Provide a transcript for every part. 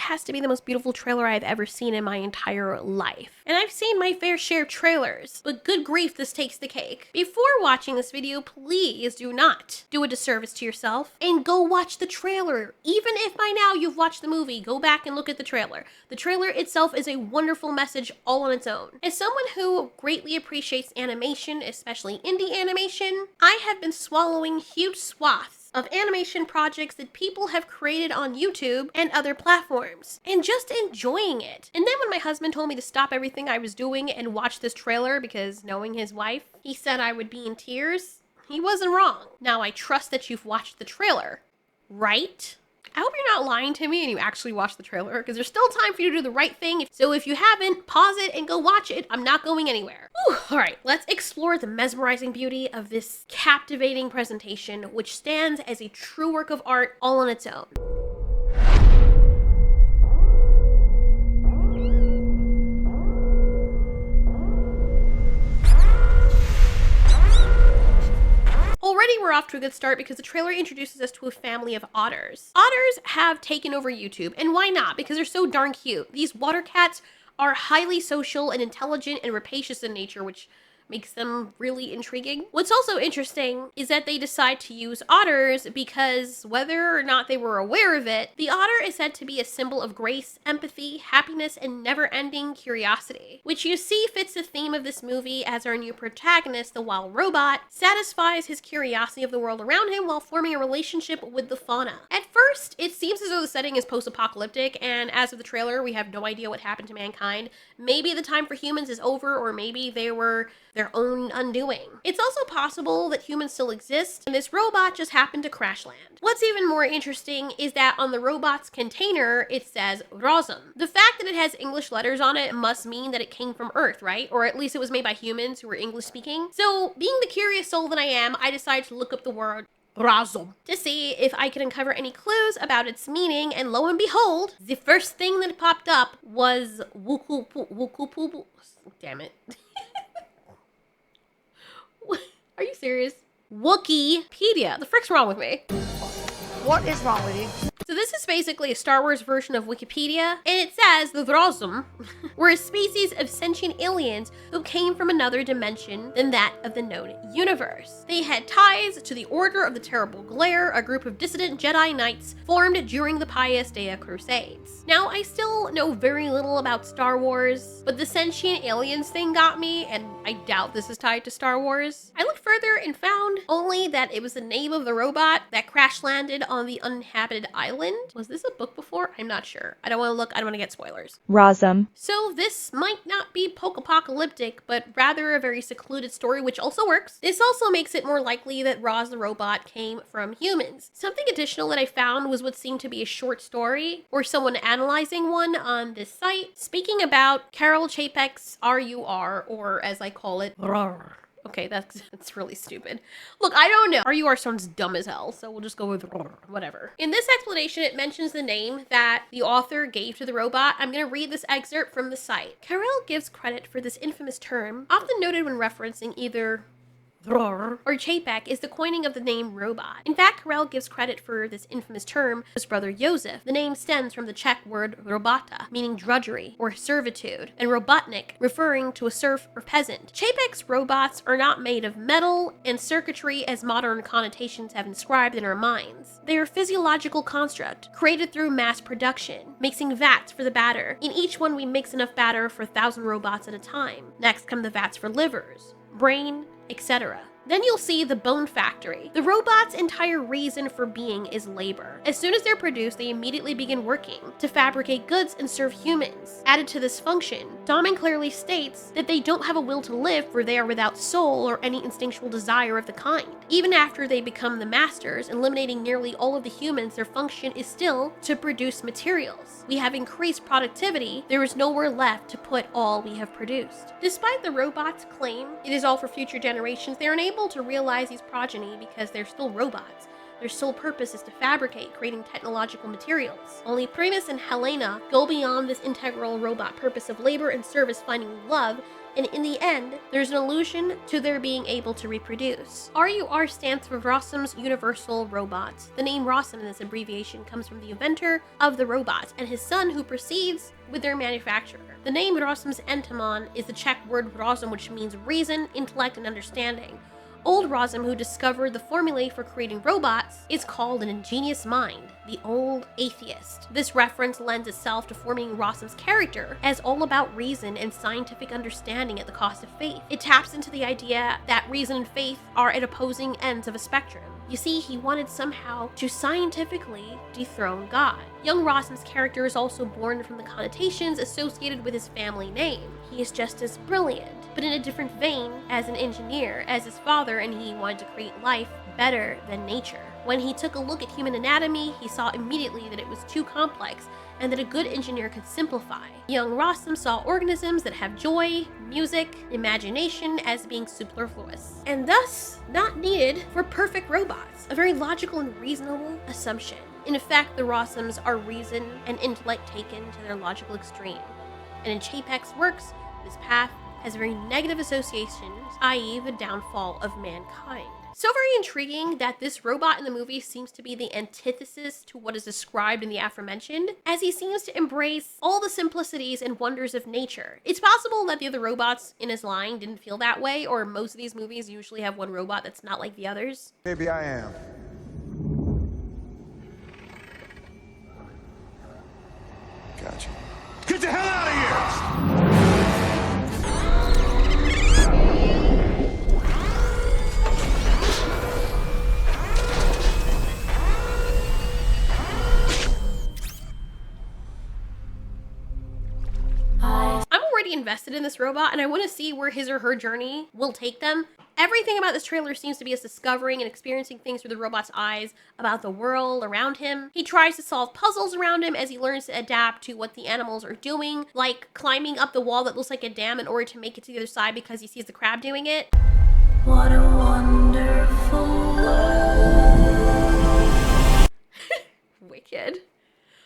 has to be the most beautiful trailer I've ever seen in my entire life. And I've seen my fair share of trailers, but good grief, this takes the cake. Before watching this video, please do not do a disservice to yourself and go watch the trailer. Even if by now you've watched the movie, go back and look at the trailer. The trailer itself is a wonderful message all on its own. As someone who greatly appreciates animation, especially indie animation, I have been swallowing huge swaths of animation projects that people have created on YouTube and other platforms, and just enjoying it. And then when my husband told me to stop everything I was doing and watch this trailer because knowing his wife, he said I would be in tears, he wasn't wrong. Now I trust that you've watched the trailer, right? I hope you're not lying to me and you actually watched the trailer, because there's still time for you to do the right thing. So if you haven't, pause it and go watch it. I'm not going anywhere. Whew. All right, let's explore the mesmerizing beauty of this captivating presentation, which stands as a true work of art all on its own. Already we're off to a good start because the trailer introduces us to a family of otters. Otters have taken over YouTube, and why not? Because they're so darn cute. These water cats are highly social and intelligent and rapacious in nature, which makes them really intriguing. What's also interesting is that they decide to use otters because whether or not they were aware of it, the otter is said to be a symbol of grace, empathy, happiness, and never-ending curiosity, which you see fits the theme of this movie as our new protagonist, the wild robot, satisfies his curiosity of the world around him while forming a relationship with the fauna. At first, it seems as though the setting is post-apocalyptic, and as of the trailer, we have no idea what happened to mankind. Maybe the time for humans is over, or maybe they were their own undoing. It's also possible that humans still exist, and this robot just happened to crash land. What's even more interesting is that on the robot's container, it says Razum. The fact that it has English letters on it must mean that it came from Earth, right? Or at least it was made by humans who were English speaking. So, being the curious soul that I am, I decided to look up the word Razum to see if I could uncover any clues about its meaning, and lo and behold, the first thing that popped up was Wukupu. Damn it. Are you serious? Wikipedia. The frick's wrong with me? What is wrong with you? So this is basically a Star Wars version of Wikipedia, and it says the Razum were a species of sentient aliens who came from another dimension than that of the known universe. They had ties to the Order of the Terrible Glare, a group of dissident Jedi Knights formed during the Pius Dea Crusades. Now, I still know very little about Star Wars, but the sentient aliens thing got me, and I doubt this is tied to Star Wars. I looked further and found only that it was the name of the robot that crash landed on the uninhabited island. Was this a book before? I'm not sure. I don't want to look. I don't want to get spoilers. Razum. So this might not be post-apocalyptic, but rather a very secluded story, which also works. This also makes it more likely that Roz the robot came from humans. Something additional that I found was what seemed to be a short story, or someone analyzing one on this site, speaking about Karel Čapek's RUR, or as I call it, RUR. Okay, that's really stupid. Look, I don't know. RUR sounds dumb as hell, so we'll just go with whatever. In this explanation, it mentions the name that the author gave to the robot. I'm going to read this excerpt from the site. Karel gives credit for this infamous term, often noted when referencing either or Čapek, is the coining of the name robot. In fact, Karel gives credit for this infamous term to his brother Josef. The name stems from the Czech word robota, meaning drudgery or servitude, and robotnik, referring to a serf or peasant. Čapek's robots are not made of metal and circuitry as modern connotations have inscribed in our minds. They are a physiological construct, created through mass production, mixing vats for the batter. In each one, we mix enough batter for 1,000 robots at a time. Next come the vats for livers, brain, etc. Then you'll see the bone factory. The robot's entire reason for being is labor. As soon as they're produced, they immediately begin working to fabricate goods and serve humans. Added to this function, Dahmen clearly states that they don't have a will to live, for they are without soul or any instinctual desire of the kind. Even after they become the masters, eliminating nearly all of the humans, their function is still to produce materials. We have increased productivity, there is nowhere left to put all we have produced. Despite the robot's claim it is all for future generations, they are unable to realize these progeny because they're still robots. Their sole purpose is to fabricate, creating technological materials. Only Primus and Helena go beyond this integral robot purpose of labor and service, finding love and in the end, there's an allusion to their being able to reproduce. RUR stands for Rossum's Universal Robot. The name Rossum in this abbreviation comes from the inventor of the robot and his son who proceeds with their manufacturer. The name Rossum's entomon is the Czech word rozum, which means reason, intellect, and understanding. Old Rossum, who discovered the formulae for creating robots, is called an ingenious mind, the old atheist. This reference lends itself to forming Rossum's character as all about reason and scientific understanding at the cost of faith. It taps into the idea that reason and faith are at opposing ends of a spectrum. You see, he wanted somehow to scientifically dethrone God. Young Rossum's character is also born from the connotations associated with his family name. He is just as brilliant, but in a different vein as an engineer, as his father, and he wanted to create life better than nature. When he took a look at human anatomy, he saw immediately that it was too complex and that a good engineer could simplify. Young Rossum saw organisms that have joy, music, imagination as being superfluous, and thus not needed for perfect robots. A very logical and reasonable assumption. In effect, the Rossums are reason and intellect taken to their logical extreme. And in Chapek's works, this path has very negative associations, i.e. the downfall of mankind. So very intriguing that this robot in the movie seems to be the antithesis to what is described in the aforementioned, as he seems to embrace all the simplicities and wonders of nature. It's possible that the other robots in his line didn't feel that way, or most of these movies usually have one robot that's not like the others. Maybe I am. Gotcha. Get the hell out of here! Invested in this robot, and I want to see where his or her journey will take them. Everything about this trailer seems to be us discovering and experiencing things through the robot's eyes about the world around him. He tries to solve puzzles around him as he learns to adapt to what the animals are doing, like climbing up the wall that looks like a dam in order to make it to the other side because he sees the crab doing it. What a wonderful world. Wicked.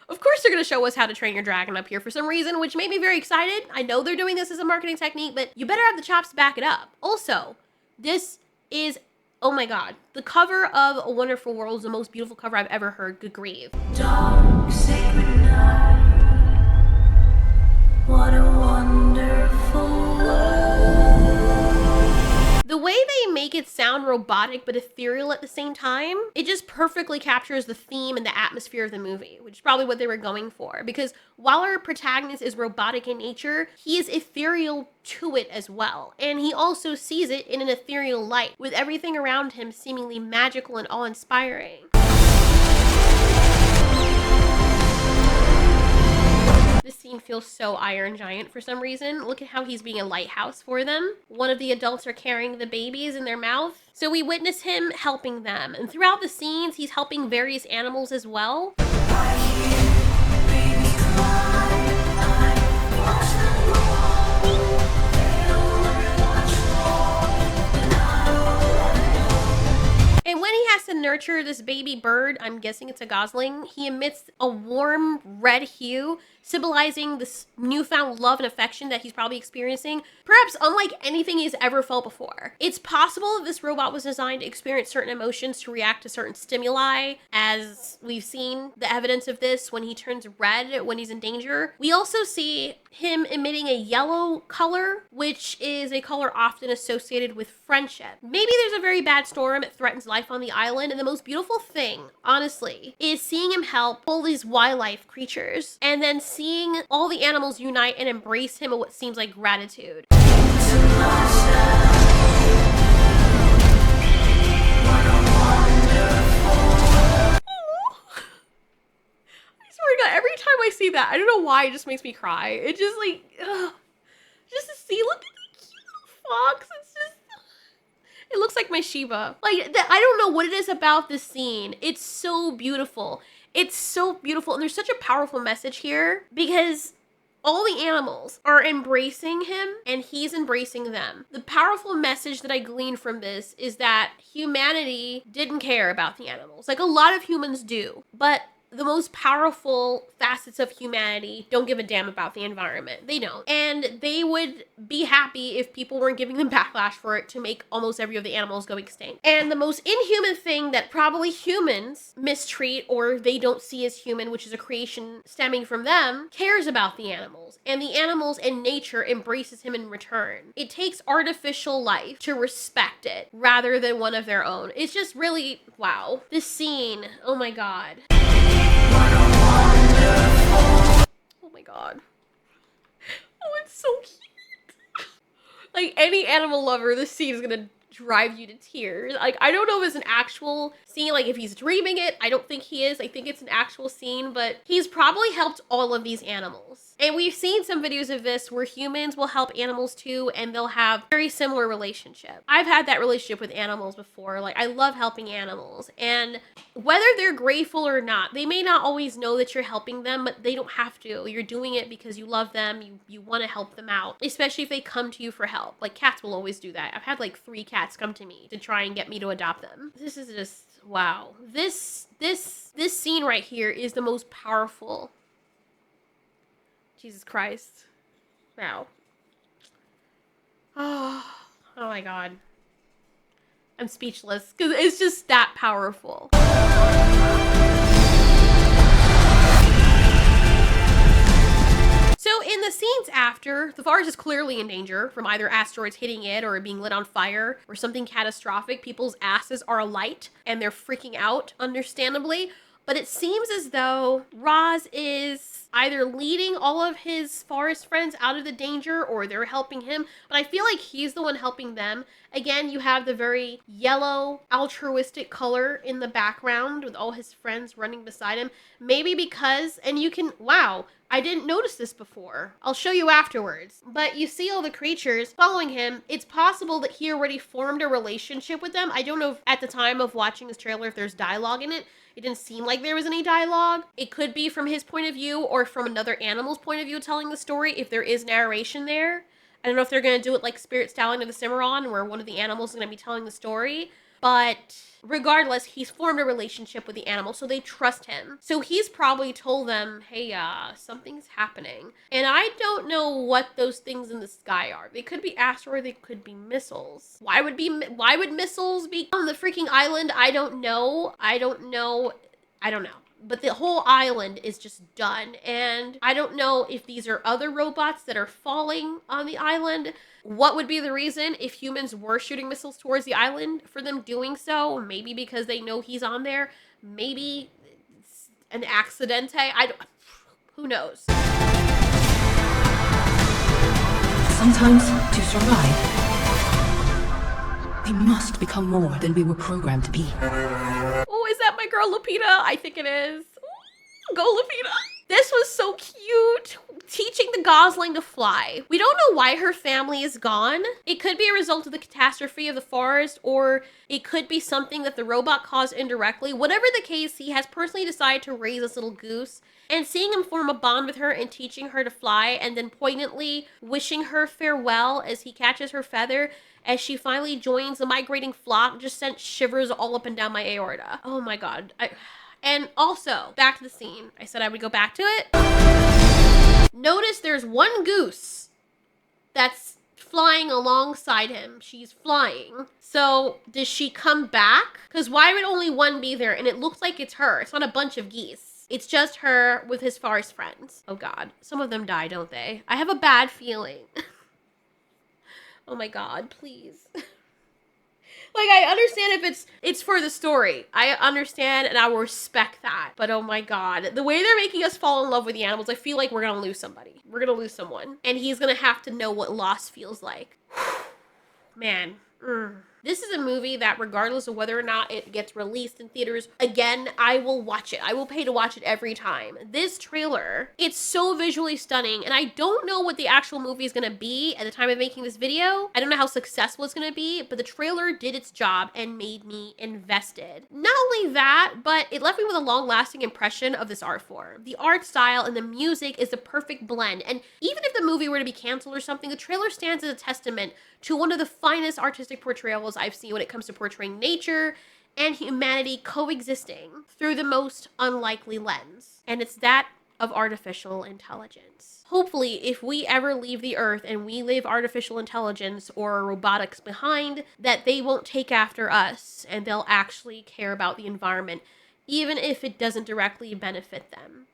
Of course they're going to show us how to train your dragon up here for some reason, which made me very excited. I know they're doing this as a marketing technique, but you better have the chops to back it up. Also, this is, oh my god, the cover of A Wonderful World is the most beautiful cover I've ever heard. Good grief. Dark sacred night. What a wonderful world. The way they make it sound robotic but ethereal at the same time, it just perfectly captures the theme and the atmosphere of the movie, which is probably what they were going for. Because while our protagonist is robotic in nature, he is ethereal to it as well. And he also sees it in an ethereal light, with everything around him seemingly magical and awe-inspiring. This scene feels so Iron Giant for some reason. Look at how he's being a lighthouse for them. One of the adults are carrying the babies in their mouth. So we witness him helping them. And throughout the scenes, he's helping various animals as well. And when he has to nurture this baby bird, I'm guessing it's a gosling, he emits a warm red hue, symbolizing this newfound love and affection that he's probably experiencing, perhaps unlike anything he's ever felt before. It's possible that this robot was designed to experience certain emotions, to react to certain stimuli, as we've seen the evidence of this when he turns red when he's in danger. We also see him emitting a yellow color, which is a color often associated with friendship. Maybe there's a very bad storm that threatens life on the island, and the most beautiful thing, honestly, is seeing him help all these wildlife creatures, and then seeing all the animals unite and embrace him in what seems like gratitude. God, every time I see that, I don't know why, it just makes me cry. It just like, ugh. Just to see, look at the cute fox. It's just, it looks like my Shiba. Like, I don't know what it is about this scene. It's so beautiful. It's so beautiful. And there's such a powerful message here because all the animals are embracing him and he's embracing them. The powerful message that I glean from this is that humanity didn't care about the animals. Like, a lot of humans do, but the most powerful facets of humanity don't give a damn about the environment. They don't. And they would be happy if people weren't giving them backlash for it to make almost every of the animals go extinct. And the most inhuman thing that probably humans mistreat or they don't see as human, which is a creation stemming from them, cares about the animals. And the animals and nature embraces him in return. It takes artificial life to respect it rather than one of their own. It's just really, wow. This scene, oh my god. Oh my god. Oh, it's so cute. Like, any animal lover, this scene is gonna drive you to tears. Like, I don't know if it's an actual scene, like if he's dreaming it. I don't think he is. I think it's an actual scene, but he's probably helped all of these animals. And we've seen some videos of this where humans will help animals too, and they'll have very similar relationship. I've had that relationship with animals before. Like, I love helping animals, and whether they're grateful or not, they may not always know that you're helping them, but they don't have to. You're doing it because you love them. You want to help them out, especially if they come to you for help. Like, cats will always do that. I've had like 3 cats come to me to try and get me to adopt them. This is just, wow. This scene right here is the most powerful. Jesus Christ. Wow. Oh my god. I'm speechless because it's just that powerful. So in the scenes after, the forest is clearly in danger from either asteroids hitting it or being lit on fire or something catastrophic. People's asses are alight and they're freaking out, understandably. But it seems as though Roz is either leading all of his forest friends out of the danger or they're helping him. But I feel like he's the one helping them. Again, you have the very yellow, altruistic color in the background with all his friends running beside him. Maybe because, and you can, wow, I didn't notice this before. I'll show you afterwards. But you see all the creatures following him. It's possible that he already formed a relationship with them. I don't know if at the time of watching this trailer if there's dialogue in it. It didn't seem like there was any dialogue. It could be from his point of view or from another animal's point of view telling the story if there is narration there. I don't know if they're going to do it like Spirit Stallion of the Cimarron where one of the animals is going to be telling the story. But regardless, he's formed a relationship with the animal, so they trust him. So he's probably told them, hey, something's happening. And I don't know what those things in the sky are. They could be asteroids, they could be missiles. Why would missiles be on the freaking island? I don't know. But the whole island is just done. And I don't know if these are other robots that are falling on the island. What would be the reason if humans were shooting missiles towards the island for them doing so? Maybe because they know he's on there. Maybe it's an accidente. Who knows? Sometimes, to survive, we must become more than we were programmed to be. Oh, is that my girl Lupita? I think it is. Ooh, go Lupita. This was so cute. Teaching the gosling to fly. We don't know why her family is gone. It could be a result of the catastrophe of the forest, or it could be something that the robot caused indirectly. Whatever the case, he has personally decided to raise this little goose. And seeing him form a bond with her and teaching her to fly, and then poignantly wishing her farewell as he catches her feather, as she finally joins the migrating flock, just sent shivers all up and down my aorta. Oh my god. And also, back to the scene. I said I would go back to it. Notice there's one goose that's flying alongside him. She's flying. So, does she come back? Because why would only one be there? And it looks like it's her. It's not a bunch of geese. It's just her with his forest friends. Oh god. Some of them die, don't they? I have a bad feeling. Oh my god, please. Like, I understand if it's for the story. I understand and I will respect that. But oh my god, the way they're making us fall in love with the animals, I feel like we're gonna lose somebody. We're gonna lose someone. And he's gonna have to know what loss feels like. Man. This is a movie that regardless of whether or not it gets released in theaters, again, I will watch it. I will pay to watch it every time. This trailer, it's so visually stunning, and I don't know what the actual movie is gonna be at the time of making this video. I don't know how successful it's gonna be, but the trailer did its job and made me invested. Not only that, but it left me with a long-lasting impression of this art form. The art style and the music is the perfect blend, and even if the movie were to be canceled or something, the trailer stands as a testament to one of the finest artistic portrayals I've seen when it comes to portraying nature and humanity coexisting through the most unlikely lens, and it's that of artificial intelligence. Hopefully, if we ever leave the Earth and we leave artificial intelligence or robotics behind, that they won't take after us and they'll actually care about the environment, even if it doesn't directly benefit them.